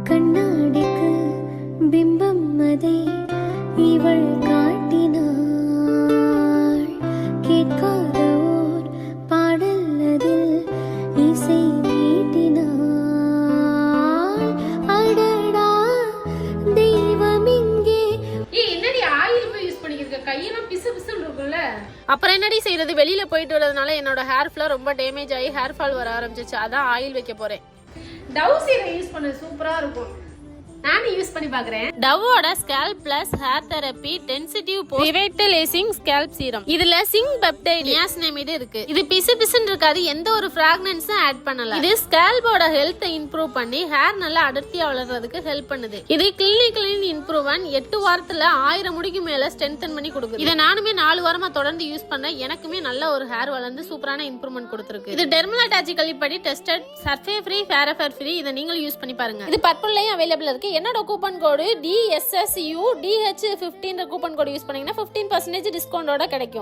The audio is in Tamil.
கண்ணாடிக்கு பிம்பம் அதை இவள் காட்டினாள். கேட்காத ஓர் பாடல் அதில் இசை நீட்டினாள். அடடா தெய்வம் இங்கே. என்னடி ஆயில் போய் யூஸ் பண்ணிருக்க, கையெல்லாம் பிசு பிசுன்னு இருக்கும்ல. அப்புறம் என்னடி செய்யறது, வெளியில போயிட்டு வரதுனால என்னோட ஹேர் ஃபால் ரொம்ப டேமேஜ் ஆகி ஹேர் ஃபால் வர ஆரம்பிச்சிச்சு. அதான் ஆயில் வைக்க போறேன். டவ் சீரம் யூஸ் பண்ண சூப்பரா இருக்கும், நானும் யூஸ் பண்ணி பாக்குறேன். டவ்வோட scalp plus hair therapy densitive revitalizing scalp serum. இதுல சிங் பெப்டைட் நியாசினமைடு இருக்கு. இது பிசு பிசுன்னு இருக்காது, எந்த ஒரு ஃபிராக்ரன்ஸும் ஆட் பண்ணல. இது ஸ்கேல்போட ஹெல்த்தை இம்ப்ரூவ் பண்ணி ஹேர் நல்லா அடர்த்தியா வளர்றதுக்கு ஹெல்ப் பண்ணுது. இது கிளினிக்கலி இம்ப்ரூவன் 8 வாரத்துல 1000 முடிக்கு மேல ஸ்ட்ரென்தன் பண்ணி கொடுக்குது. இதை நானுமே 4 வாரமா தொடர்ந்து யூஸ் பண்ண எனக்குமே நல்ல ஒரு ஹேர் வளர்ந்து சூப்பரான இம்ப்ரூவ்மெண்ட் கொடுத்துருக்கு. இது டெர்மலாட்டாஜிக்கலி படி tested, sulphate free, paraffin free. இதை நீங்களும் யூஸ் பண்ணி பாருங்க. இது பர்பிள்லயும் அவைலபிள் இருக்கு. என்னோட கூப்பன் கோடு DSSUDH15 கூப்பன் கோடு யூஸ் பண்ணீங்கன்னா 15% டிஸ்கவுண்டோட கிடைக்கும்.